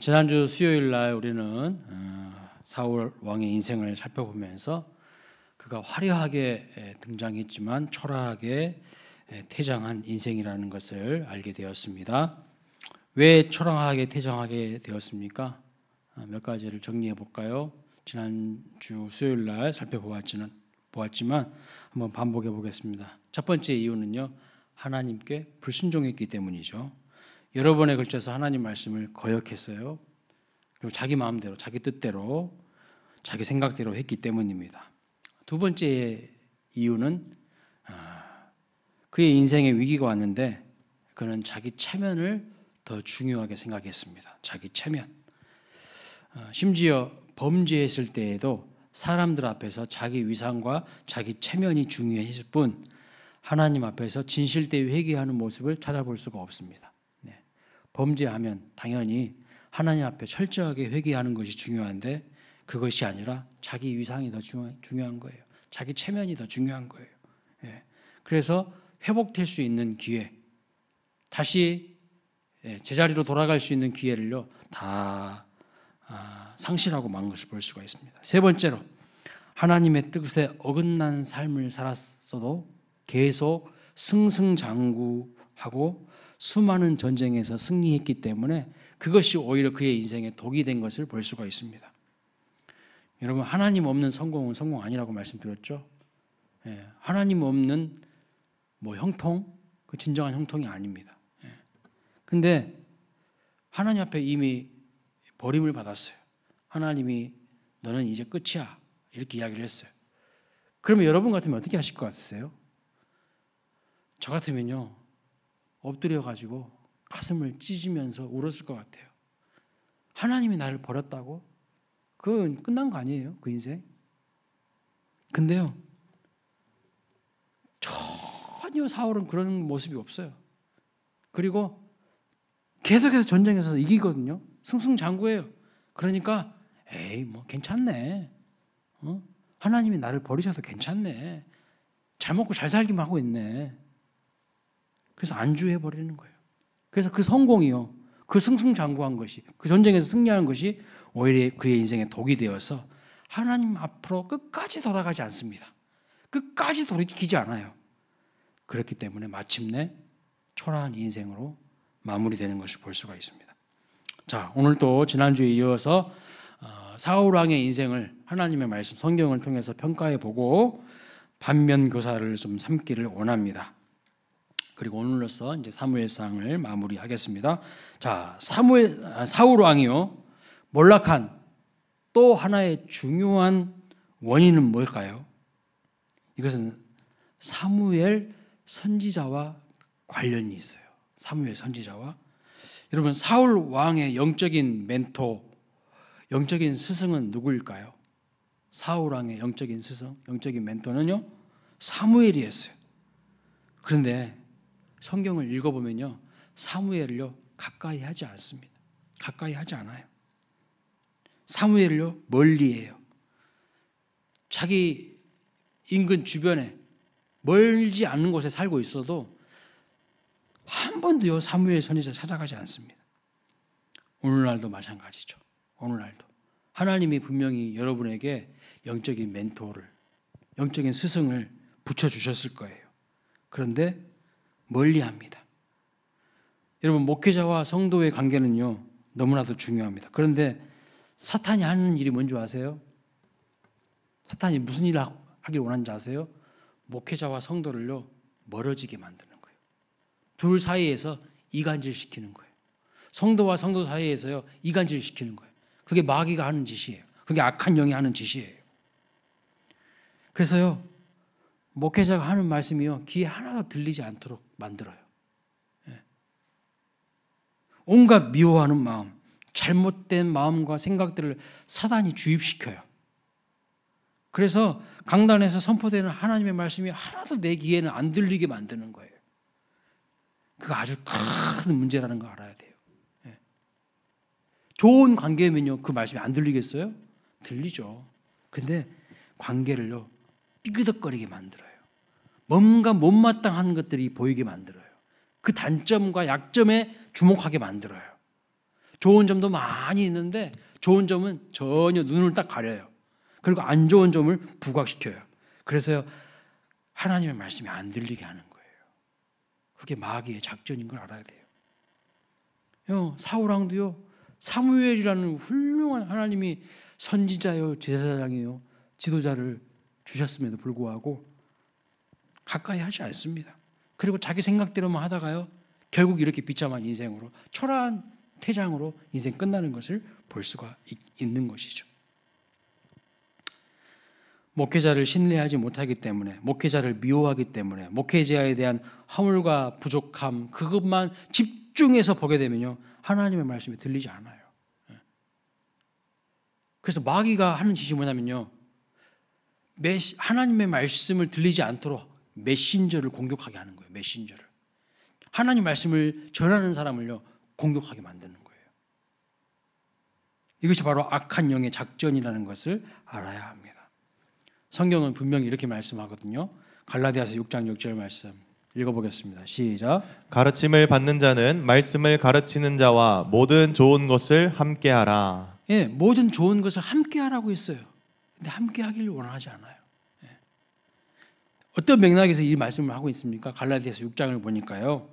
지난주 수요일 날 우리는 사울 왕의 인생을 살펴보면서 그가 화려하게 등장했지만 초라하게 퇴장한 인생이라는 것을 알게 되었습니다. 왜 초라하게 퇴장하게 되었습니까? 몇 가지를 정리해 볼까요? 지난주 수요일 날 살펴보았지만 한번 반복해 보겠습니다. 첫 번째 이유는요, 하나님께 불순종했기 때문이죠. 여러 번에 걸쳐서 하나님 말씀을 거역했어요. 그리고 자기 마음대로, 자기 뜻대로, 자기 생각대로 했기 때문입니다. 두 번째 이유는 그의 인생에 위기가 왔는데 그는 자기 체면을 더 중요하게 생각했습니다. 자기 체면. 심지어 범죄했을 때에도 사람들 앞에서 자기 위상과 자기 체면이 중요했을 뿐 하나님 앞에서 진실되이 회개하는 모습을 찾아볼 수가 없습니다. 범죄하면 당연히 하나님 앞에 철저하게 회개하는 것이 중요한데 그것이 아니라 자기 위상이 더 중요한 거예요. 자기 체면이 더 중요한 거예요. 그래서 회복될 수 있는 기회, 다시 제자리로 돌아갈 수 있는 기회를요 다 상실하고 만 것을 볼 수가 있습니다. 세 번째로, 하나님의 뜻에 어긋난 삶을 살았어도 계속 승승장구하고 수많은 전쟁에서 승리했기 때문에 그것이 오히려 그의 인생에 독이 된 것을 볼 수가 있습니다. 여러분, 하나님 없는 성공은 성공 아니라고 말씀드렸죠. 하나님 없는 형통, 그 진정한 형통이 아닙니다. 근데 하나님 앞에 이미 버림을 받았어요. 하나님이 너는 이제 끝이야 이렇게 이야기를 했어요. 그러면 여러분 같으면 어떻게 하실 것 같으세요? 저 같으면요, 엎드려가지고 가슴을 찢으면서 울었을 것 같아요. 하나님이 나를 버렸다고? 그건 끝난 거 아니에요, 그 인생? 근데요, 전혀 사울은 그런 모습이 없어요. 그리고 계속해서 전쟁에서 이기거든요. 승승장구해요. 그러니까 괜찮네. 하나님이 나를 버리셔도 괜찮네. 잘 먹고 잘 살기만 하고 있네. 그래서 안주해버리는 거예요. 그래서 그 성공이요, 그 승승장구한 것이, 그 전쟁에서 승리하는 것이 오히려 그의 인생에 독이 되어서 하나님 앞으로 끝까지 돌아가지 않습니다. 끝까지 돌이키지 않아요. 그렇기 때문에 마침내 초라한 인생으로 마무리되는 것을 볼 수가 있습니다. 자, 오늘 또 지난주에 이어서 사울 왕의 인생을 하나님의 말씀, 성경을 통해서 평가해 보고 반면교사를 좀 삼기를 원합니다. 그리고 오늘로써 이제 사무엘상을 마무리하겠습니다. 자, 사울 왕이요, 몰락한 또 하나의 중요한 원인은 뭘까요? 이것은 사무엘 선지자와 관련이 있어요. 사무엘 선지자와. 여러분, 사울 왕의 영적인 멘토, 영적인 스승은 누구일까요? 사울 왕의 영적인 스승, 영적인 멘토는요, 사무엘이었어요. 그런데 성경을 읽어보면요, 사무엘을요 가까이 하지 않습니다. 가까이 하지 않아요. 사무엘을요 멀리해요. 자기 인근 주변에 멀지 않은 곳에 살고 있어도 한 번도요 사무엘 선지자 찾아가지 않습니다. 오늘날도 마찬가지죠. 오늘날도 하나님이 분명히 여러분에게 영적인 멘토를, 영적인 스승을 붙여주셨을 거예요. 그런데 멀리합니다. 여러분, 목회자와 성도의 관계는요 너무나도 중요합니다. 그런데 사탄이 하는 일이 뭔지 아세요? 사탄이 무슨 일을 하길 원하는지 아세요? 목회자와 성도를요 멀어지게 만드는 거예요. 둘 사이에서 이간질 시키는 거예요. 성도와 성도 사이에서요 이간질 시키는 거예요. 그게 마귀가 하는 짓이에요. 그게 악한 영이 하는 짓이에요. 그래서요, 목회자가 하는 말씀이요 귀에 하나도 들리지 않도록 만들어요. 온갖 미워하는 마음, 잘못된 마음과 생각들을 사단이 주입시켜요. 그래서 강단에서 선포되는 하나님의 말씀이 하나도 내 귀에는 안 들리게 만드는 거예요. 그거 아주 큰 문제라는 거 알아야 돼요. 좋은 관계면요 그 말씀이 안 들리겠어요? 들리죠. 근데 관계를요 삐그덕거리게 만들어요. 뭔가 못마땅한 것들이 보이게 만들어요. 그 단점과 약점에 주목하게 만들어요. 좋은 점도 많이 있는데 좋은 점은 전혀 눈을 딱 가려요. 그리고 안 좋은 점을 부각시켜요. 그래서 하나님의 말씀이 안 들리게 하는 거예요. 그게 마귀의 작전인 걸 알아야 돼요. 사울왕도요, 사무엘이라는 훌륭한 하나님이 선지자요, 제사장이요, 지도자를 주셨음에도 불구하고 가까이 하지 않습니다. 그리고 자기 생각대로만 하다가요, 결국 이렇게 비참한 인생으로, 초라한 퇴장으로 인생 끝나는 것을 볼 수가 있는 것이죠. 목회자를 신뢰하지 못하기 때문에, 목회자를 미워하기 때문에, 목회자에 대한 허물과 부족함, 그것만 집중해서 보게 되면요, 하나님의 말씀이 들리지 않아요. 그래서 마귀가 하는 짓이 뭐냐면요, 하나님의 말씀을 들리지 않도록 메신저를 공격하게 하는 거예요. 메신저를. 하나님 말씀을 전하는 사람을요, 공격하게 만드는 거예요. 이것이 바로 악한 영의 작전이라는 것을 알아야 합니다. 성경은 분명히 이렇게 말씀하거든요. 갈라디아서 6장 6절 말씀 읽어보겠습니다. 시작. 가르침을 받는 자는 말씀을 가르치는 자와 모든 좋은 것을 함께하라. 예, 모든 좋은 것을 함께하라고 했어요. 근데 함께하기를 원하지 않아요. 예. 어떤 맥락에서 이 말씀을 하고 있습니까? 갈라디아서 6장을 보니까요,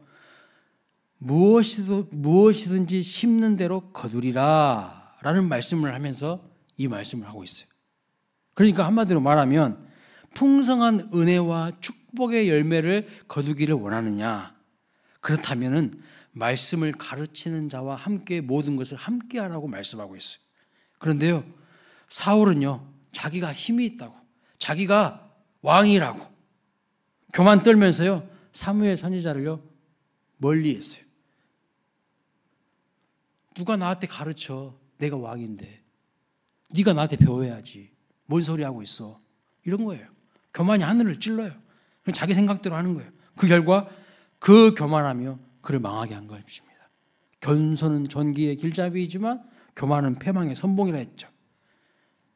무엇이든지 심는 대로 거두리라 라는 말씀을 하면서 이 말씀을 하고 있어요. 그러니까 한마디로 말하면 풍성한 은혜와 축복의 열매를 거두기를 원하느냐, 그렇다면은 말씀을 가르치는 자와 함께 모든 것을 함께 하라고 말씀하고 있어요. 그런데요, 사울은요, 자기가 힘이 있다고, 자기가 왕이라고 교만 떨면서요, 사무엘 선지자를요 멀리했어요. 누가 나한테 가르쳐? 내가 왕인데. 네가 나한테 배워야지. 뭔 소리 하고 있어? 이런 거예요. 교만이 하늘을 찔러요. 자기 생각대로 하는 거예요. 그 결과 그 교만하며 그를 망하게 한 것입니다. 겸손은 존귀의 길잡이이지만 교만은 패망의 선봉이라 했죠.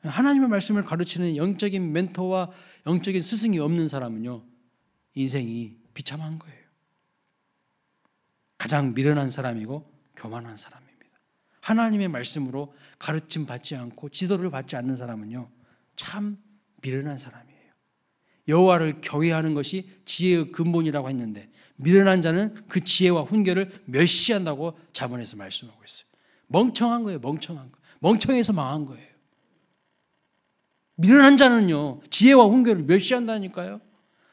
하나님의 말씀을 가르치는 영적인 멘토와 영적인 스승이 없는 사람은요, 인생이 비참한 거예요. 가장 미련한 사람이고 교만한 사람입니다. 하나님의 말씀으로 가르침 받지 않고 지도를 받지 않는 사람은요, 참 미련한 사람이에요. 여호와를 경외하는 것이 지혜의 근본이라고 했는데, 미련한 자는 그 지혜와 훈계를 멸시한다고 자문에서 말씀하고 있어요. 멍청한 거예요. 멍청한 거. 멍청해서 망한 거예요. 미련한 자는요, 지혜와 훈계를 멸시한다니까요.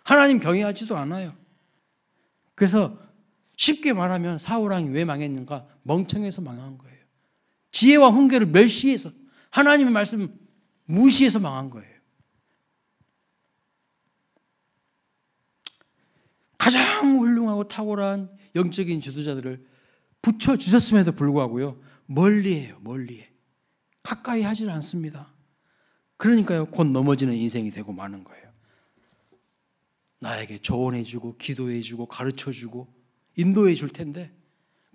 하나님 경외하지도 않아요. 그래서 쉽게 말하면 사울왕이 왜 망했는가? 멍청해서 망한 거예요. 지혜와 훈계를 멸시해서, 하나님의 말씀 무시해서 망한 거예요. 가장 훌륭하고 탁월한 영적인 지도자들을 붙여주셨음에도 불구하고요, 멀리해요. 멀리해. 가까이 하지는 않습니다. 그러니까요, 곧 넘어지는 인생이 되고 마는 거예요. 나에게 조언해주고 기도해주고 가르쳐주고 인도해 줄 텐데,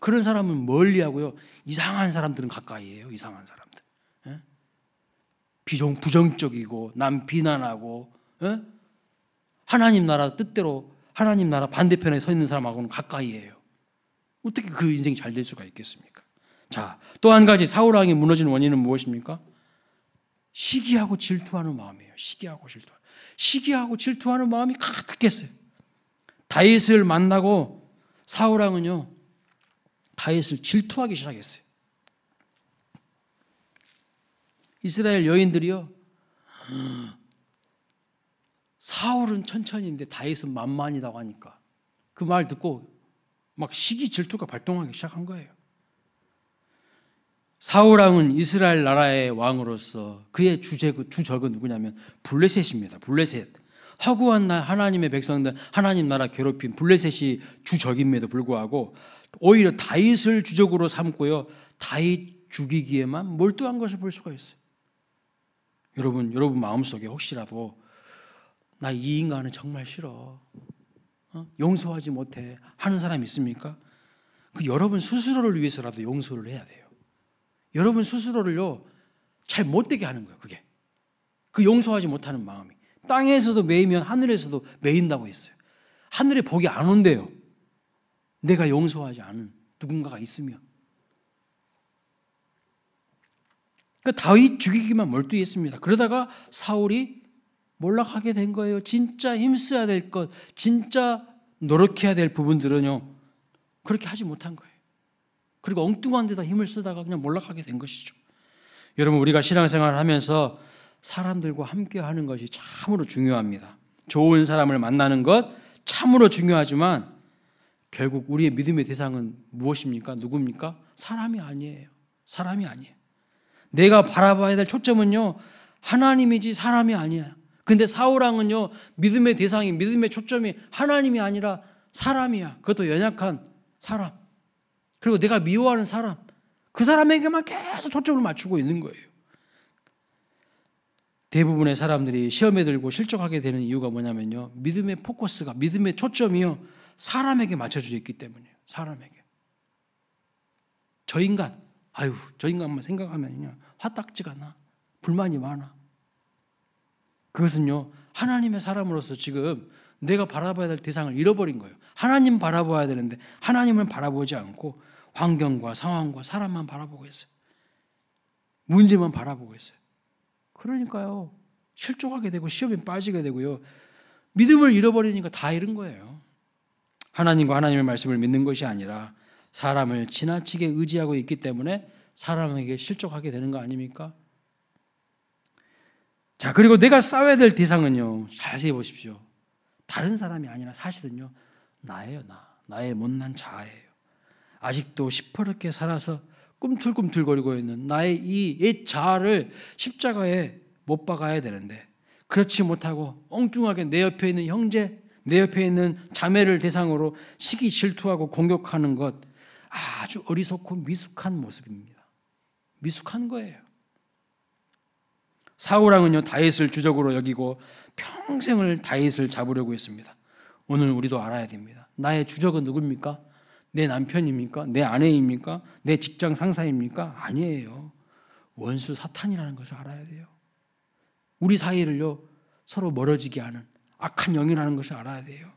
그런 사람은 멀리하고요, 이상한 사람들은 가까이 해요. 이상한 사람들. 예? 부정적이고 남 비난하고, 예? 하나님 나라 뜻대로 하나님 나라 반대편에 서 있는 사람하고는 가까이 해요. 어떻게 그 인생이 잘 될 수가 있겠습니까? 자, 또 한 가지 사울왕이 무너진 원인은 무엇입니까? 시기하고 질투하는 마음이에요. 시기하고 질투하는 마음이 가득했어요. 다윗을 만나고 사울왕은요, 다윗을 질투하기 시작했어요. 이스라엘 여인들이요, 사울은 천천히인데 다윗은 만만이라고 하니까 그 말 듣고 막 시기 질투가 발동하기 시작한 거예요. 사울왕은 이스라엘 나라의 왕으로서 그의 주적은 누구냐면 블레셋입니다. 블레셋. 허구한 날 하나님의 백성들, 하나님 나라 괴롭힌 블레셋이 주적임에도 불구하고 오히려 다윗을 주적으로 삼고요, 다윗 죽이기에만 몰두한 것을 볼 수가 있어요. 여러분 마음속에 혹시라도 나 이 인간은 정말 싫어, 용서하지 못해 하는 사람 있습니까? 그 여러분 스스로를 위해서라도 용서를 해야 돼요. 여러분 스스로를요, 잘 못되게 하는 거예요. 그게 그 용서하지 못하는 마음이 땅에서도 매이면 하늘에서도 매인다고 했어요. 하늘에 복이 안 온대요. 내가 용서하지 않은 누군가가 있으면. 그러니까 다윗 죽이기만 몰두했습니다. 그러다가 사울이 몰락하게 된 거예요. 진짜 힘써야 될 것, 진짜 노력해야 될 부분들은요, 그렇게 하지 못한 거예요. 그리고 엉뚱한 데다 힘을 쓰다가 그냥 몰락하게 된 것이죠. 여러분, 우리가 신앙생활을 하면서 사람들과 함께 하는 것이 참으로 중요합니다. 좋은 사람을 만나는 것 참으로 중요하지만 결국 우리의 믿음의 대상은 무엇입니까? 누굽니까? 사람이 아니에요. 사람이 아니에요. 내가 바라봐야 될 초점은요, 하나님이지 사람이 아니야. 근데 사울왕은요, 믿음의 대상이, 믿음의 초점이 하나님이 아니라 사람이야. 그것도 연약한 사람. 그리고 내가 미워하는 사람. 그 사람에게만 계속 초점을 맞추고 있는 거예요. 대부분의 사람들이 시험에 들고 실족하게 되는 이유가 뭐냐면요, 믿음의 포커스가, 믿음의 초점이요, 사람에게 맞춰져 있기 때문이에요. 사람에게. 저 인간만 생각하면 화딱지가 나. 불만이 많아. 그것은요, 하나님의 사람으로서 지금 내가 바라봐야 될 대상을 잃어버린 거예요. 하나님 바라봐야 되는데 하나님을 바라보지 않고 환경과 상황과 사람만 바라보고 있어요. 문제만 바라보고 있어요. 그러니까요, 실족하게 되고 시험에 빠지게 되고요, 믿음을 잃어버리니까 다 잃은 거예요. 하나님과 하나님의 말씀을 믿는 것이 아니라 사람을 지나치게 의지하고 있기 때문에 사람에게 실족하게 되는 거 아닙니까? 자, 그리고 내가 싸워야 될 대상은요, 자세히 보십시오. 다른 사람이 아니라 사실은요, 나예요. 나의 못난 자아예요. 아직도 시퍼렇게 살아서 꿈틀꿈틀거리고 있는 나의 이 옛 자아를 십자가에 못 박아야 되는데, 그렇지 못하고 엉뚱하게 내 옆에 있는 형제, 내 옆에 있는 자매를 대상으로 시기 질투하고 공격하는 것, 아주 어리석고 미숙한 모습입니다. 미숙한 거예요. 사울왕은요, 다윗을 주적으로 여기고 평생을 다윗을 잡으려고 했습니다. 오늘 우리도 알아야 됩니다. 나의 주적은 누굽니까? 내 남편입니까? 내 아내입니까? 내 직장 상사입니까? 아니에요. 원수 사탄이라는 것을 알아야 돼요. 우리 사이를요, 서로 멀어지게 하는 악한 영이라는 것을 알아야 돼요.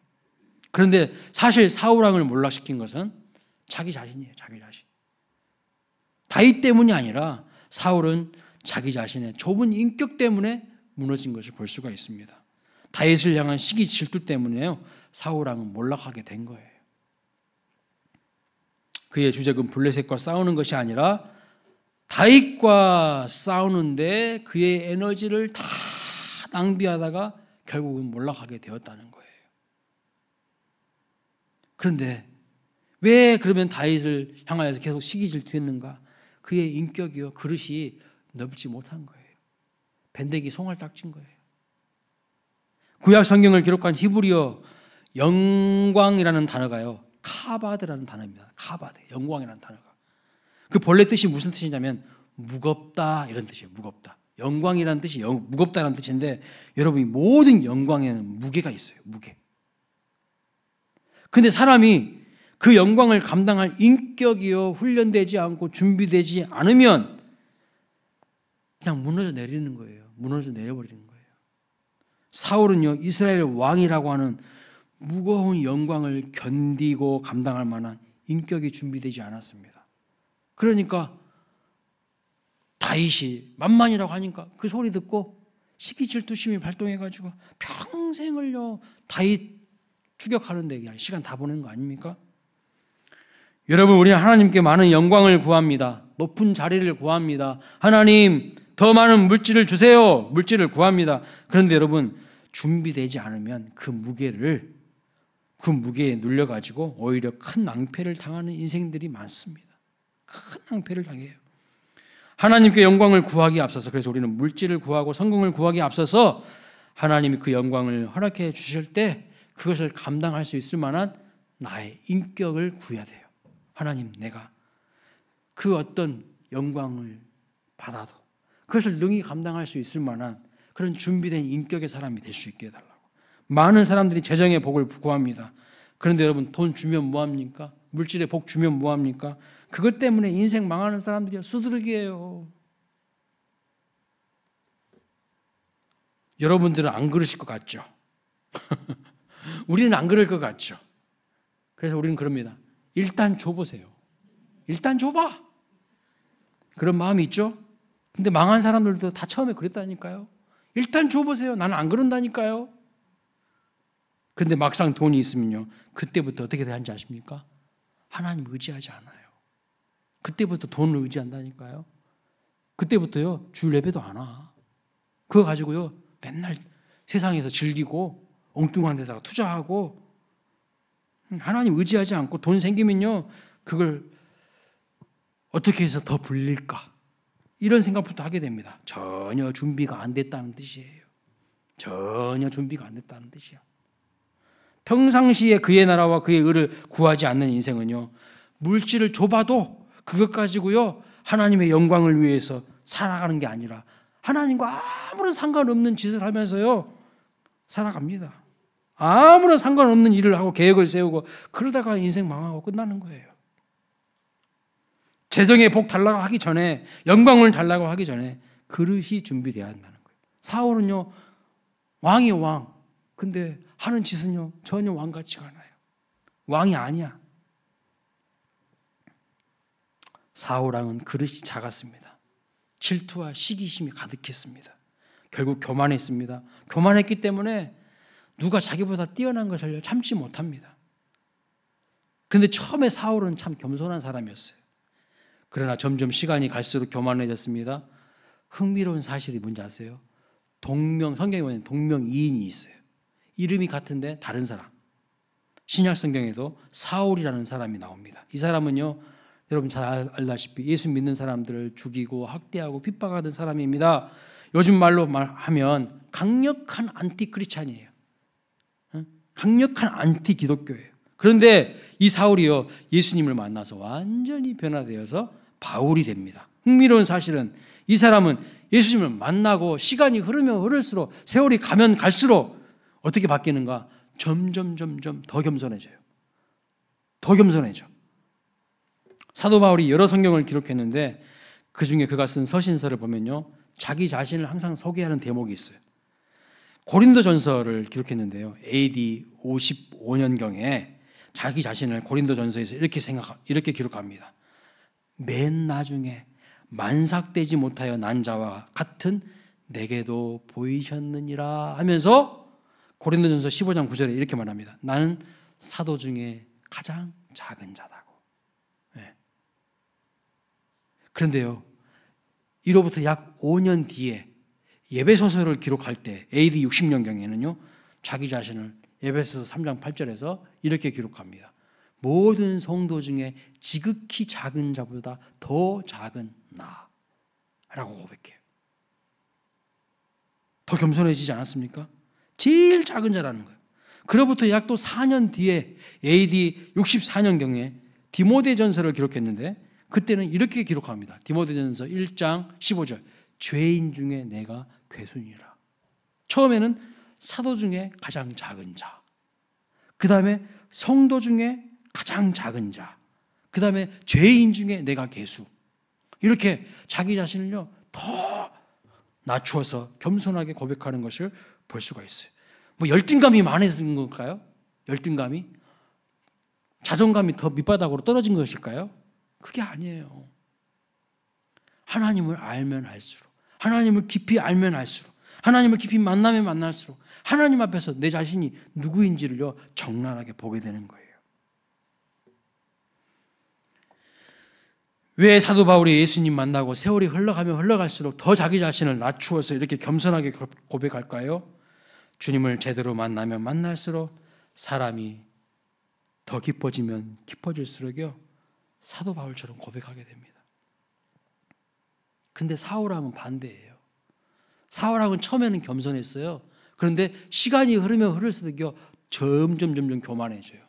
그런데 사실 사울왕을 몰락시킨 것은 자기 자신이에요. 자기 자신. 다윗 때문이 아니라 사울은 자기 자신의 좁은 인격 때문에 무너진 것을 볼 수가 있습니다. 다윗을 향한 시기 질투 때문에요, 사울왕은 몰락하게 된 거예요. 그의 주적은 블레셋과 싸우는 것이 아니라 다윗과 싸우는데 그의 에너지를 다 낭비하다가 결국은 몰락하게 되었다는 거예요. 그런데 왜 그러면 다윗을 향하여서 계속 시기 질투했는가? 그의 인격이요, 그릇이 넓지 못한 거예요. 밴댕이 송알 딱진 거예요. 구약 성경을 기록한 히브리어 영광이라는 단어가요, 카바드라는 단어입니다. 카바드, 영광이라는 단어가. 그 본래 뜻이 무슨 뜻이냐면 무겁다, 이런 뜻이에요. 무겁다. 영광이라는 뜻이 무겁다라는 뜻인데, 여러분이 모든 영광에는 무게가 있어요. 무게. 근데 사람이 그 영광을 감당할 인격이요, 훈련되지 않고 준비되지 않으면 그냥 무너져 내리는 거예요. 무너져 내려버리는 거예요. 사울은요, 이스라엘 왕이라고 하는 무거운 영광을 견디고 감당할 만한 인격이 준비되지 않았습니다. 그러니까 다윗이 만만이라고 하니까 그 소리 듣고 시기 질투심이 발동해가지고 평생을요, 다윗 추격하는 데 그냥 시간 다 보내는 거 아닙니까? 여러분, 우리는 하나님께 많은 영광을 구합니다. 높은 자리를 구합니다. 하나님, 더 많은 물질을 주세요. 물질을 구합니다. 그런데 여러분, 준비되지 않으면 그 무게에 눌려가지고 오히려 큰 낭패를 당하는 인생들이 많습니다. 큰 낭패를 당해요. 하나님께 영광을 구하기에 앞서서, 그래서 우리는 물질을 구하고 성공을 구하기에 앞서서 하나님이 그 영광을 허락해 주실 때 그것을 감당할 수 있을 만한 나의 인격을 구해야 돼요. 하나님, 내가 그 어떤 영광을 받아도 그것을 능히 감당할 수 있을 만한 그런 준비된 인격의 사람이 될 수 있게 해달라고. 많은 사람들이 재정의 복을 구합니다. 그런데 여러분, 돈 주면 뭐합니까? 물질의 복 주면 뭐합니까? 그것 때문에 인생 망하는 사람들이 수두룩이에요. 여러분들은 안 그러실 것 같죠? 우리는 안 그럴 것 같죠? 그래서 우리는 그럽니다. 일단 줘보세요. 일단 줘봐. 그런 마음이 있죠? 근데 망한 사람들도 다 처음에 그랬다니까요. 일단 줘보세요. 나는 안 그런다니까요. 그런데 막상 돈이 있으면요, 그때부터 어떻게 되는지 아십니까? 하나님 의지하지 않아요. 그때부터 돈을 의지한다니까요. 그때부터요, 주일 예배도 안 와. 그거 가지고요, 맨날 세상에서 즐기고 엉뚱한 데다가 투자하고, 하나님 의지하지 않고 돈 생기면요, 그걸 어떻게 해서 더 불릴까, 이런 생각부터 하게 됩니다. 전혀 준비가 안 됐다는 뜻이에요. 전혀 준비가 안 됐다는 뜻이야. 평상시에 그의 나라와 그의 의를 구하지 않는 인생은요, 물질을 줘봐도 그것 가지고요, 하나님의 영광을 위해서 살아가는 게 아니라 하나님과 아무런 상관없는 짓을 하면서요 살아갑니다. 아무런 상관없는 일을 하고 계획을 세우고 그러다가 인생 망하고 끝나는 거예요. 재정의 복 달라고 하기 전에, 영광을 달라고 하기 전에 그릇이 준비되어야 한다는 거예요. 사울은요, 왕이 왕. 근데 하는 짓은요, 전혀 왕 같지가 않아요. 왕이 아니야. 사울 왕은 그릇이 작았습니다. 질투와 시기심이 가득했습니다. 결국 교만했습니다. 교만했기 때문에 누가 자기보다 뛰어난 것을 참지 못합니다. 그런데 처음에 사울은 참 겸손한 사람이었어요. 그러나 점점 시간이 갈수록 교만해졌습니다. 흥미로운 사실이 뭔지 아세요? 성경에 보면 동명이인이 있어요. 이름이 같은데 다른 사람. 신약 성경에도 사울이라는 사람이 나옵니다. 이 사람은요, 여러분 잘 알다시피 예수 믿는 사람들을 죽이고 학대하고 핍박하던 사람입니다. 요즘 말로 말하면 강력한 안티크리스찬이에요. 강력한 안티기독교예요. 그런데 이 사울이요, 예수님을 만나서 완전히 변화되어서 바울이 됩니다. 흥미로운 사실은 이 사람은 예수님을 만나고 시간이 흐르면 흐를수록, 세월이 가면 갈수록 어떻게 바뀌는가? 점점 더 겸손해져요. 더 겸손해져. 사도 바울이 여러 성경을 기록했는데 그중에 그가 쓴 서신서를 보면요, 자기 자신을 항상 소개하는 대목이 있어요. 고린도전서를 기록했는데요, AD 55년경에 자기 자신을 고린도전서에서 이렇게 기록합니다. 맨 나중에 만삭되지 못하여 난 자와 같은 내게도 보이셨느니라 하면서 고린도전서 15장 9절에 이렇게 말합니다. 나는 사도 중에 가장 작은 자다고. 네. 그런데요, 이로부터 약 5년 뒤에 예배소서를 기록할 때 AD 60년경에는요, 자기 자신을 에베소서 3장 8절에서 이렇게 기록합니다. 모든 성도 중에 지극히 작은 자보다 더 작은 나라고 고백해요. 더 겸손해지지 않았습니까? 제일 작은 자라는 거예요. 그로부터 약 또 4년 뒤에 AD 64년경에 디모데전서를 기록했는데 그때는 이렇게 기록합니다. 디모데전서 1장 15절. 죄인 중에 내가 괴순이라. 처음에는 사도 중에 가장 작은 자, 그 다음에 성도 중에 가장 작은 자, 그 다음에 죄인 중에 내가 괴수. 이렇게 자기 자신을요 더 낮추어서 겸손하게 고백하는 것을 볼 수가 있어요. 뭐 열등감이 많아진 걸까요? 열등감이? 자존감이 더 밑바닥으로 떨어진 것일까요? 그게 아니에요. 하나님을 알면 알수록, 하나님을 깊이 알면 알수록, 하나님을 깊이 만나면 만날수록 하나님 앞에서 내 자신이 누구인지를요 적나라하게 보게 되는 거예요. 왜 사도 바울이 예수님 만나고 세월이 흘러가면 흘러갈수록 더 자기 자신을 낮추어서 이렇게 겸손하게 고백할까요? 주님을 제대로 만나면 만날수록 사람이 더 깊어지면 깊어질수록요 사도 바울처럼 고백하게 됩니다. 근데 사울왕은 반대예요. 사울왕은 처음에는 겸손했어요. 그런데 시간이 흐르면 흐를수록요 점점 교만해져요.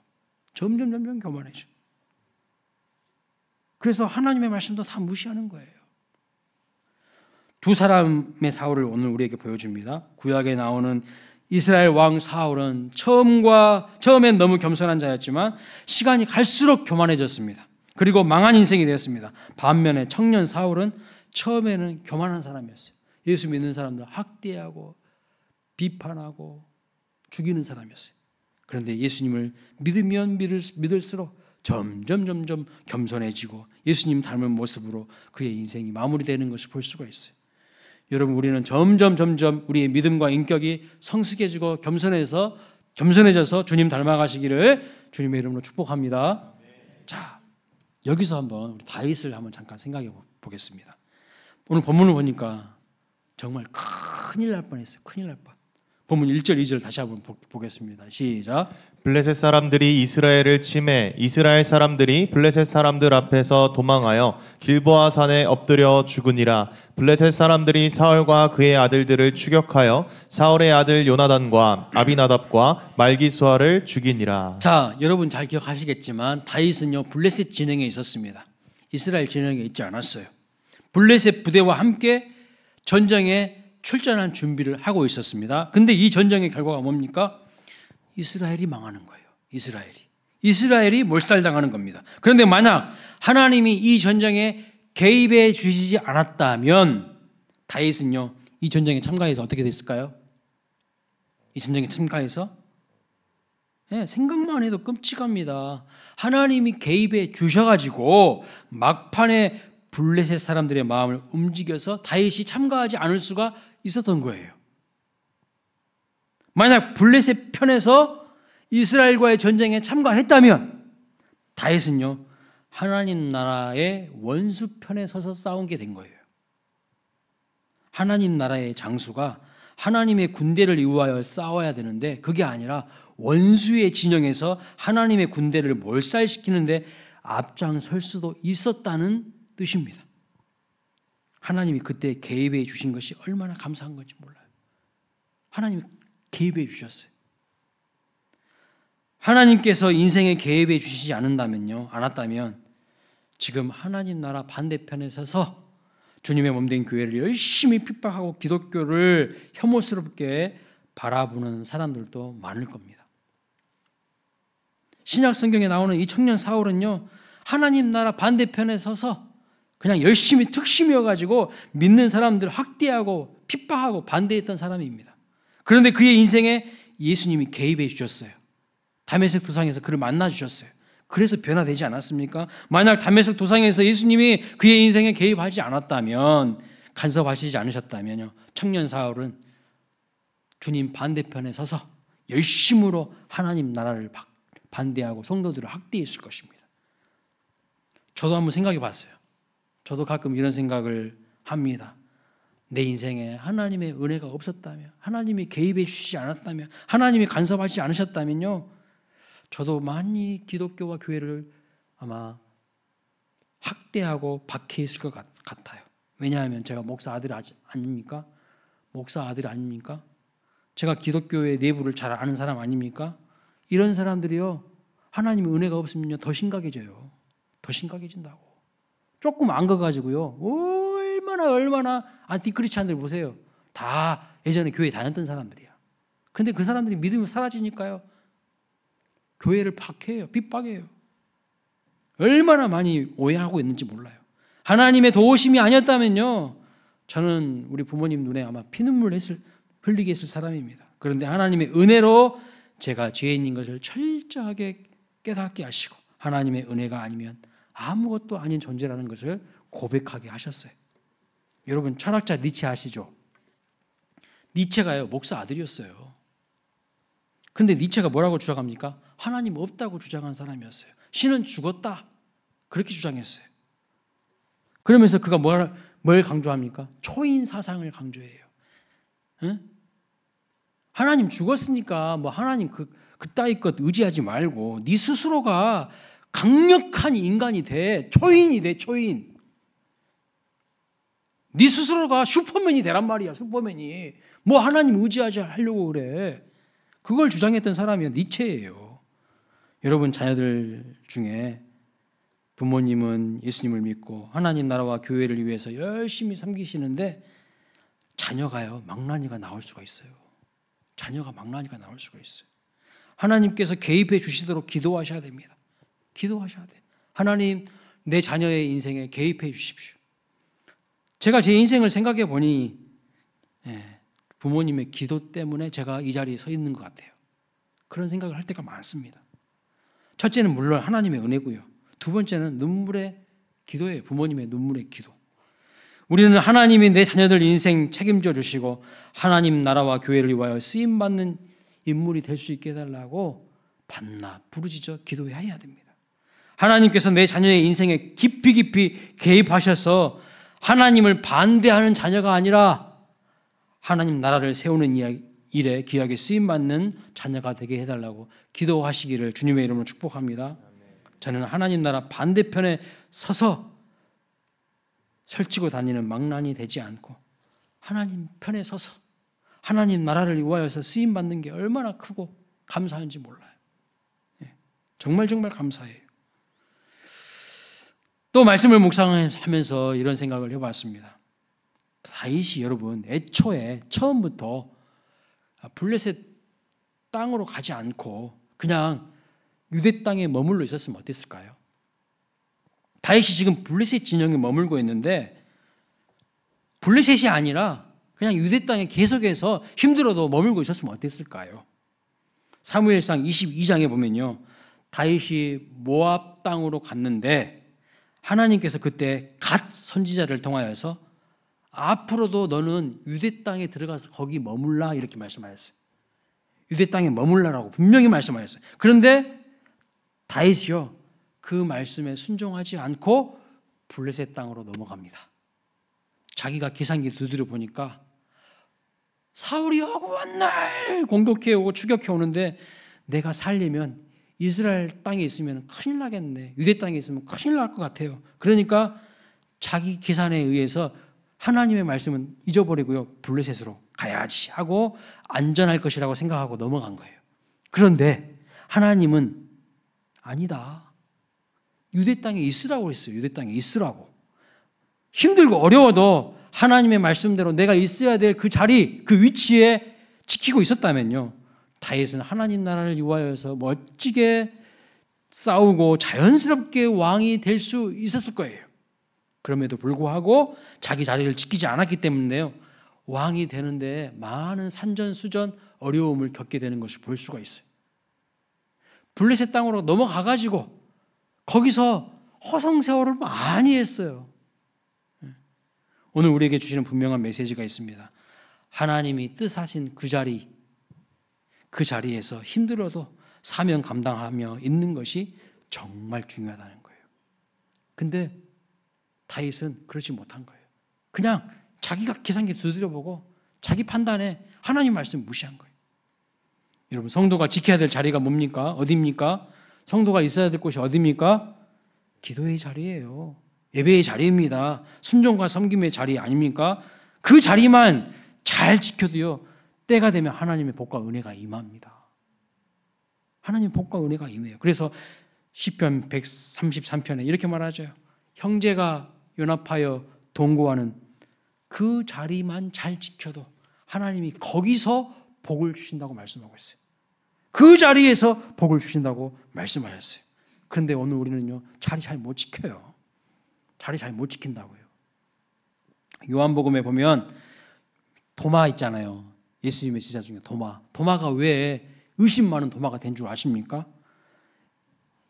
점점 교만해져요. 그래서 하나님의 말씀도 다 무시하는 거예요. 두 사람의 사울을 오늘 우리에게 보여줍니다. 구약에 나오는 이스라엘 왕 사울은 처음엔 너무 겸손한 자였지만 시간이 갈수록 교만해졌습니다. 그리고 망한 인생이 되었습니다. 반면에 청년 사울은 처음에는 교만한 사람이었어요. 예수 믿는 사람들 학대하고 비판하고 죽이는 사람이었어요. 그런데 예수님을 믿으면 믿을수록 점점 겸손해지고 예수님 닮은 모습으로 그의 인생이 마무리되는 것을 볼 수가 있어요. 여러분, 우리는 점점 우리의 믿음과 인격이 성숙해지고 겸손해져서 주님 닮아가시기를 주님의 이름으로 축복합니다. 자, 여기서 한번 우리 다윗을 한번 잠깐 생각해 보겠습니다. 오늘 본문을 보니까 정말 큰일 날 뻔했어요. 큰일 날 뻔. 본문 1절, 2절 다시 한번 보겠습니다. 시작. 블레셋 사람들이 이스라엘을 침해 이스라엘 사람들이 블레셋 사람들 앞에서 도망하여 길보아 산에 엎드려 죽으니라. 블레셋 사람들이 사울과 그의 아들들을 추격하여 사울의 아들 요나단과 아비나답과 말기수아를 죽이니라. 자, 여러분 잘 기억하시겠지만 다윗은요 블레셋 진영에 있었습니다. 이스라엘 진영에 있지 않았어요. 블레셋 부대와 함께 전쟁에 출전한 준비를 하고 있었습니다. 근데 이 전쟁의 결과가 뭡니까? 이스라엘이 망하는 거예요. 이스라엘이 몰살당하는 겁니다. 그런데 만약 하나님이 이 전쟁에 개입해 주시지 않았다면 다윗은요 이 전쟁에 참가해서 어떻게 됐을까요? 이 전쟁에 참가해서 생각만 해도 끔찍합니다. 하나님이 개입해 주셔가지고 막판에 블레셋 사람들의 마음을 움직여서 다윗이 참가하지 않을 수가 있었던 거예요. 만약 블레셋 편에서 이스라엘과의 전쟁에 참가했다면 다윗은요 하나님 나라의 원수 편에 서서 싸운 게 된 거예요. 하나님 나라의 장수가 하나님의 군대를 이루하여 싸워야 되는데 그게 아니라 원수의 진영에서 하나님의 군대를 몰살시키는데 앞장설 수도 있었다는 뜻입니다. 하나님이 그때 개입해 주신 것이 얼마나 감사한 건지 몰라요. 하나님이 개입해 주셨어요. 하나님께서 인생에 개입해 주시지 않았다면 지금 하나님 나라 반대편에 서서 주님의 몸된 교회를 열심히 핍박하고 기독교를 혐오스럽게 바라보는 사람들도 많을 겁니다. 신약 성경에 나오는 이 청년 사울은요 하나님 나라 반대편에 서서 그냥 열심히 특심이어가지고 믿는 사람들을 학대하고 핍박하고 반대했던 사람입니다. 그런데 그의 인생에 예수님이 개입해 주셨어요. 다메섹 도상에서 그를 만나 주셨어요. 그래서 변화되지 않았습니까? 만약 다메섹 도상에서 예수님이 그의 인생에 개입하지 않았다면, 간섭하시지 않으셨다면요, 청년 사울은 주님 반대편에 서서 열심으로 하나님 나라를 반대하고 성도들을 학대했을 것입니다. 저도 한번 생각해 봤어요. 저도 가끔 이런 생각을 합니다. 내 인생에 하나님의 은혜가 없었다면, 하나님이 개입해 주시지 않았다면, 하나님이 간섭하지 않으셨다면요, 저도 많이 기독교와 교회를 아마 학대하고 박해했을 것 같아요. 왜냐하면 제가 목사 아들 아닙니까? 목사 아들 아닙니까? 제가 기독교의 내부를 잘 아는 사람 아닙니까? 이런 사람들이요, 하나님의 은혜가 없으면요 더 심각해져요. 더 심각해진다고. 조금 안 가가지고요 얼마나 안티크리스찬들 보세요. 다 예전에 교회 다녔던 사람들이야. 근데 그 사람들이 믿음이 사라지니까요 교회를 박해요. 핍박해요. 얼마나 많이 오해하고 있는지 몰라요. 하나님의 도우심이 아니었다면요 저는 우리 부모님 눈에 아마 피눈물 흘리게 했을 사람입니다. 그런데 하나님의 은혜로 제가 죄인인 것을 철저하게 깨닫게 하시고 하나님의 은혜가 아니면 아무것도 아닌 존재라는 것을 고백하게 하셨어요. 여러분 철학자 니체 아시죠? 니체가요 목사 아들이었어요. 근데 니체가 뭐라고 주장합니까? 하나님 없다고 주장한 사람이었어요. 신은 죽었다 그렇게 주장했어요. 그러면서 그가 뭘 강조합니까? 초인 사상을 강조해요. 응? 하나님 죽었으니까 뭐 하나님 그따위 것 의지하지 말고 네 스스로가 강력한 인간이 돼. 초인이 돼. 초인. 네 스스로가 슈퍼맨이 되란 말이야. 슈퍼맨이. 뭐 하나님 의지하지 하려고 그래. 그걸 주장했던 사람이 니체예요. 여러분 자녀들 중에 부모님은 예수님을 믿고 하나님 나라와 교회를 위해서 열심히 섬기시는데 자녀가요 망나니가 나올 수가 있어요. 자녀가 망나니가 나올 수가 있어요. 하나님께서 개입해 주시도록 기도하셔야 됩니다. 기도하셔야 돼요. 하나님 내 자녀의 인생에 개입해 주십시오. 제가 제 인생을 생각해 보니 부모님의 기도 때문에 제가 이 자리에 서 있는 것 같아요. 그런 생각을 할 때가 많습니다. 첫째는 물론 하나님의 은혜고요. 두 번째는 눈물의 기도예요. 부모님의 눈물의 기도. 우리는 하나님이 내 자녀들 인생 책임져 주시고 하나님 나라와 교회를 위하여 쓰임받는 인물이 될 수 있게 해달라고 밤낮 부르짖어 기도해야 됩니다. 하나님께서 내 자녀의 인생에 깊이 개입하셔서 하나님을 반대하는 자녀가 아니라 하나님 나라를 세우는 일에 귀하게 쓰임받는 자녀가 되게 해달라고 기도하시기를 주님의 이름으로 축복합니다. 저는 하나님 나라 반대편에 서서 설치고 다니는 망나니 되지 않고 하나님 편에 서서 하나님 나라를 위하여서 쓰임받는 게 얼마나 크고 감사한지 몰라요. 정말 감사해요. 또 말씀을 묵상하면서 이런 생각을 해봤습니다. 다윗이 여러분 애초에 처음부터 블레셋 땅으로 가지 않고 그냥 유대 땅에 머물러 있었으면 어땠을까요? 다윗이 지금 블레셋 진영에 머물고 있는데 블레셋이 아니라 그냥 유대 땅에 계속해서 힘들어도 머물고 있었으면 어땠을까요? 사무엘상 22장에 보면요, 다윗이 모압 땅으로 갔는데 하나님께서 그때 갓 선지자를 통하여서 앞으로도 너는 유대 땅에 들어가서 거기 머물라 이렇게 말씀하셨어요. 유대 땅에 머물라라고 분명히 말씀하셨어요. 그런데 다윗이요 그 말씀에 순종하지 않고 블레셋 땅으로 넘어갑니다. 자기가 계산기 두드려 보니까 사울이 허구한 날 공격해 오고 추격해 오는데 내가 살리면 이스라엘 땅에 있으면 큰일 나겠네. 유대 땅에 있으면 큰일 날 것 같아요. 그러니까 자기 계산에 의해서 하나님의 말씀은 잊어버리고요. 블레셋으로 가야지 하고 안전할 것이라고 생각하고 넘어간 거예요. 그런데 하나님은 아니다. 유대 땅에 있으라고 했어요. 유대 땅에 있으라고. 힘들고 어려워도 하나님의 말씀대로 내가 있어야 될 그 자리, 그 위치에 지키고 있었다면요. 다윗은 하나님 나라를 위하여서 멋지게 싸우고 자연스럽게 왕이 될 수 있었을 거예요. 그럼에도 불구하고 자기 자리를 지키지 않았기 때문에요. 왕이 되는데 많은 산전수전 어려움을 겪게 되는 것을 볼 수가 있어요. 블레셋 땅으로 넘어가가지고 거기서 허송세월을 많이 했어요. 오늘 우리에게 주시는 분명한 메시지가 있습니다. 하나님이 뜻하신 그 자리에서 힘들어도 사명 감당하며 있는 것이 정말 중요하다는 거예요. 근데 다윗은 그러지 못한 거예요. 그냥 자기가 계산기 두드려보고 자기 판단에 하나님 말씀 무시한 거예요. 여러분 성도가 지켜야 될 자리가 뭡니까? 어디입니까? 성도가 있어야 될 곳이 어디입니까? 기도의 자리예요. 예배의 자리입니다. 순종과 섬김의 자리 아닙니까? 그 자리만 잘 지켜도요 때가 되면 하나님의 복과 은혜가 임합니다. 하나님의 복과 은혜가 임해요. 그래서 시편 133편에 이렇게 말하죠. 형제가 연합하여 동거하는 그 자리만 잘 지켜도 하나님이 거기서 복을 주신다고 말씀하고 있어요. 그 자리에서 복을 주신다고 말씀하셨어요. 그런데 오늘 우리는요 자리 잘 못 지켜요. 자리 잘 못 지킨다고요. 요한복음에 보면 도마 있잖아요. 예수님의 제자 중에 도마가 왜 의심 많은 도마가 된 줄 아십니까?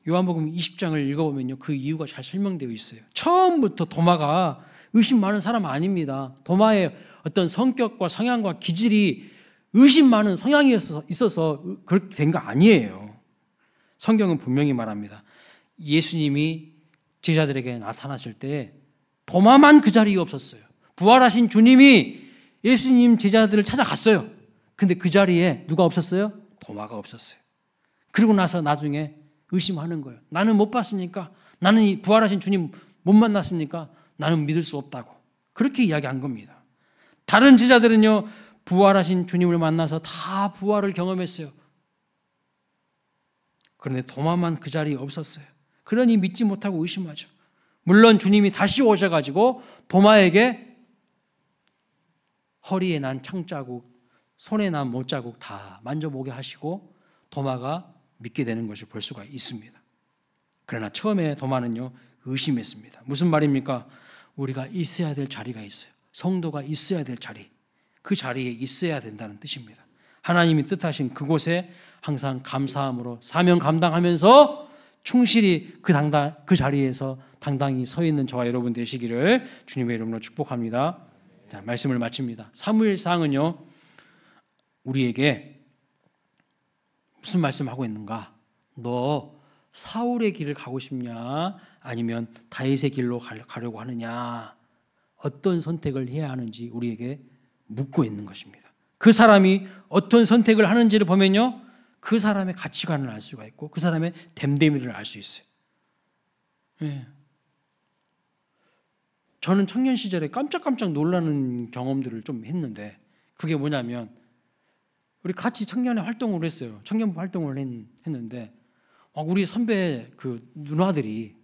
요한복음 20장을 읽어보면요 그 이유가 잘 설명되어 있어요. 처음부터 도마가 의심 많은 사람 아닙니다. 도마의 어떤 성격과 성향과 기질이 의심 많은 성향이 있어서 그렇게 된 거 아니에요. 성경은 분명히 말합니다. 예수님이 제자들에게 나타나실 때 도마만 그 자리에 없었어요. 부활하신 주님이 예수님 제자들을 찾아갔어요. 근데 그 자리에 누가 없었어요? 도마가 없었어요. 그리고 나서 나중에 의심하는 거예요. 나는 못 봤으니까, 나는 이 부활하신 주님 못 만났으니까 나는 믿을 수 없다고. 그렇게 이야기한 겁니다. 다른 제자들은요 부활하신 주님을 만나서 다 부활을 경험했어요. 그런데 도마만 그 자리에 없었어요. 그러니 믿지 못하고 의심하죠. 물론 주님이 다시 오셔가지고 도마에게 허리에 난 창자국, 손에 난 못자국 다 만져보게 하시고 도마가 믿게 되는 것을 볼 수가 있습니다. 그러나 처음에 도마는요 의심했습니다. 무슨 말입니까? 우리가 있어야 될 자리가 있어요. 성도가 있어야 될 자리, 그 자리에 있어야 된다는 뜻입니다. 하나님이 뜻하신 그곳에 항상 감사함으로 사명 감당하면서 충실히 그 자리에서 당당히 서 있는 저와 여러분 되시기를 주님의 이름으로 축복합니다. 자, 말씀을 마칩니다. 사무엘상은요, 우리에게 무슨 말씀하고 있는가? 너 사울의 길을 가고 싶냐? 아니면 다윗의 길로 가려고 하느냐? 어떤 선택을 해야 하는지 우리에게 묻고 있는 것입니다. 그 사람이 어떤 선택을 하는지를 보면요, 그 사람의 가치관을 알 수가 있고 그 사람의 됨됨이를 알 수 있어요. 예. 저는 청년 시절에 깜짝깜짝 놀라는 경험들을 좀 했는데, 그게 뭐냐면 우리 같이 청년의 활동을 했어요. 청년부 활동을 했는데 우리 선배 그 누나들이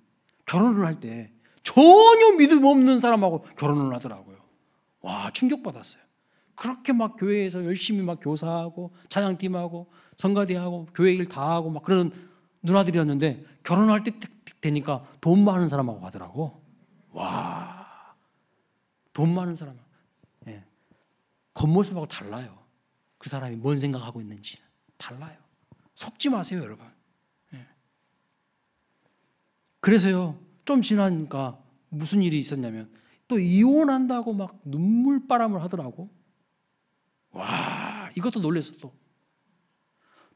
결혼을 할 때 전혀 믿음 없는 사람하고 결혼을 하더라고요. 와, 충격받았어요. 그렇게 막 교회에서 열심히 막 교사하고 찬양팀하고 성가대하고 교회 일 다 하고 막 그런 누나들이었는데 결혼할 때 되니까 돈 많은 사람하고 가더라고. 와, 돈 많은 사람. 예. 겉모습하고 달라요. 그 사람이 뭔 생각하고 있는지 달라요. 속지 마세요, 여러분. 예. 그래서요, 좀 지나니까 무슨 일이 있었냐면 또 이혼한다고 막 눈물바람을 하더라고. 와, 이것도 놀랬어. 또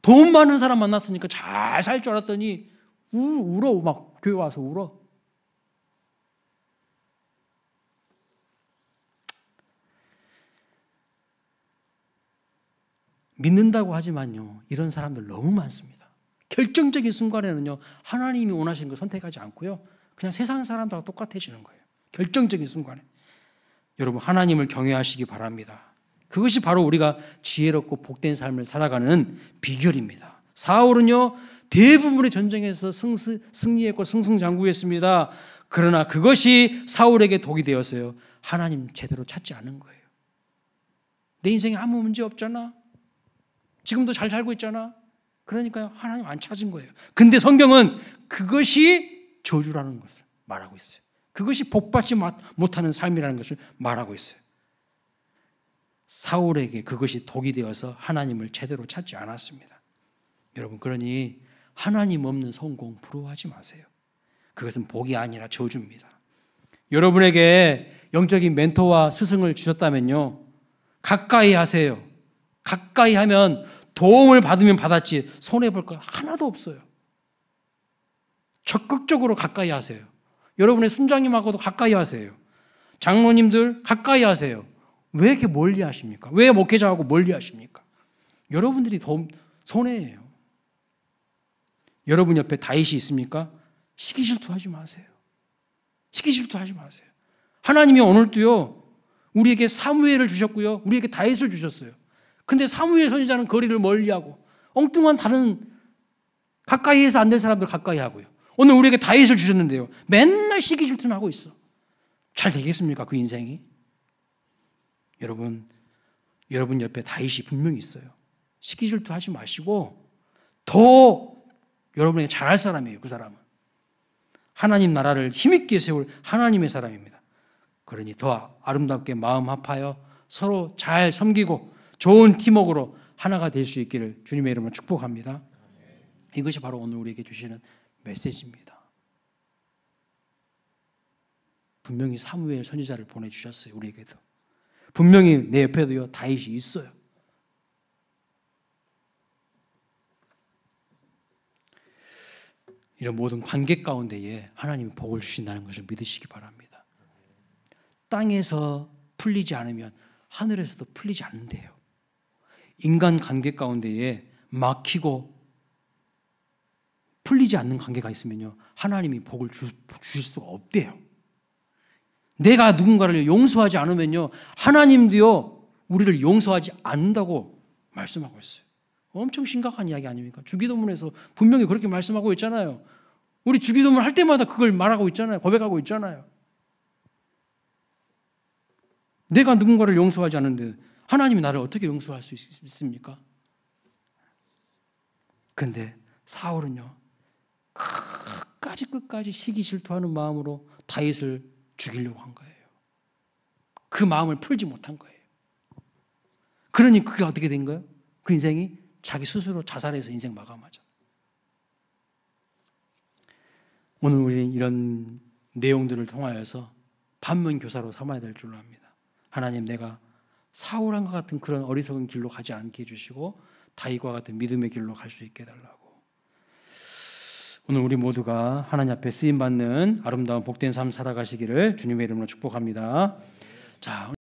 돈 많은 사람 만났으니까 잘 살 줄 알았더니 울어. 막 교회 와서 울어. 믿는다고 하지만요, 이런 사람들 너무 많습니다. 결정적인 순간에는요, 하나님이 원하시는 걸 선택하지 않고요, 그냥 세상 사람들하고 똑같아지는 거예요. 결정적인 순간에. 여러분, 하나님을 경외하시기 바랍니다. 그것이 바로 우리가 지혜롭고 복된 삶을 살아가는 비결입니다. 사울은요, 대부분의 전쟁에서 승리했고 승승장구했습니다. 그러나 그것이 사울에게 독이 되었어요. 하나님 제대로 찾지 않은 거예요. 내 인생에 아무 문제 없잖아. 지금도 잘 살고 있잖아. 그러니까요, 하나님 안 찾은 거예요. 근데 성경은 그것이 저주라는 것을 말하고 있어요. 그것이 복받지 못하는 삶이라는 것을 말하고 있어요. 사울에게 그것이 독이 되어서 하나님을 제대로 찾지 않았습니다. 여러분, 그러니 하나님 없는 성공 부러워하지 마세요. 그것은 복이 아니라 저주입니다. 여러분에게 영적인 멘토와 스승을 주셨다면요, 가까이 하세요. 가까이 하면 도움을 받으면 받았지 손해볼 거 하나도 없어요. 적극적으로 가까이 하세요. 여러분의 순장님하고도 가까이 하세요. 장로님들 가까이 하세요. 왜 이렇게 멀리 하십니까? 왜 목회자하고 멀리 하십니까? 여러분들이 손해예요. 여러분 옆에 다윗이 있습니까? 시기 질투하지 마세요. 시기 질투하지 마세요. 하나님이 오늘도요, 우리에게 사무엘을 주셨고요, 우리에게 다윗을 주셨어요. 근데 사무엘 선지자는 거리를 멀리하고 엉뚱한 다른 가까이해서 안 될 사람들 가까이 하고요. 오늘 우리에게 다윗을 주셨는데요, 맨날 시기 질투는 하고 있어. 잘 되겠습니까, 그 인생이? 여러분 옆에 다윗이 분명히 있어요. 시기 질투하지 마시고 더 여러분에게 잘할 사람이에요. 그 사람은 하나님 나라를 힘있게 세울 하나님의 사람입니다. 그러니 더 아름답게 마음 합하여 서로 잘 섬기고 좋은 팀워크로 하나가 될 수 있기를 주님의 이름으로 축복합니다. 이것이 바로 오늘 우리에게 주시는 메시지입니다. 분명히 사무엘 선지자를 보내주셨어요. 우리에게도 분명히 내 옆에도요, 다윗이 있어요. 이런 모든 관계 가운데에 하나님이 복을 주신다는 것을 믿으시기 바랍니다. 땅에서 풀리지 않으면 하늘에서도 풀리지 않는데요. 인간 관계 가운데에 막히고 풀리지 않는 관계가 있으면요, 하나님이 복을 주실 수가 없대요. 내가 누군가를 용서하지 않으면요, 하나님도요, 우리를 용서하지 않는다고 말씀하고 있어요. 엄청 심각한 이야기 아닙니까? 주기도문에서 분명히 그렇게 말씀하고 있잖아요. 우리 주기도문 할 때마다 그걸 말하고 있잖아요. 고백하고 있잖아요. 내가 누군가를 용서하지 않는데 하나님이 나를 어떻게 용서할 수 있습니까? 그런데 사울은요, 끝까지 시기 질투하는 마음으로 다윗을 죽이려고 한 거예요. 그 마음을 풀지 못한 거예요. 그러니 그게 어떻게 된 거예요? 그 인생이 자기 스스로 자살해서 인생 마감하죠. 오늘 우리는 이런 내용들을 통하여서 반면교사로 삼아야 될 줄로 압니다. 하나님, 내가 사울왕과 같은 그런 어리석은 길로 가지 않게 해주시고 다윗과 같은 믿음의 길로 갈 수 있게 해달라고. 오늘 우리 모두가 하나님 앞에 쓰임받는 아름다운 복된 삶 살아가시기를 주님의 이름으로 축복합니다. 자.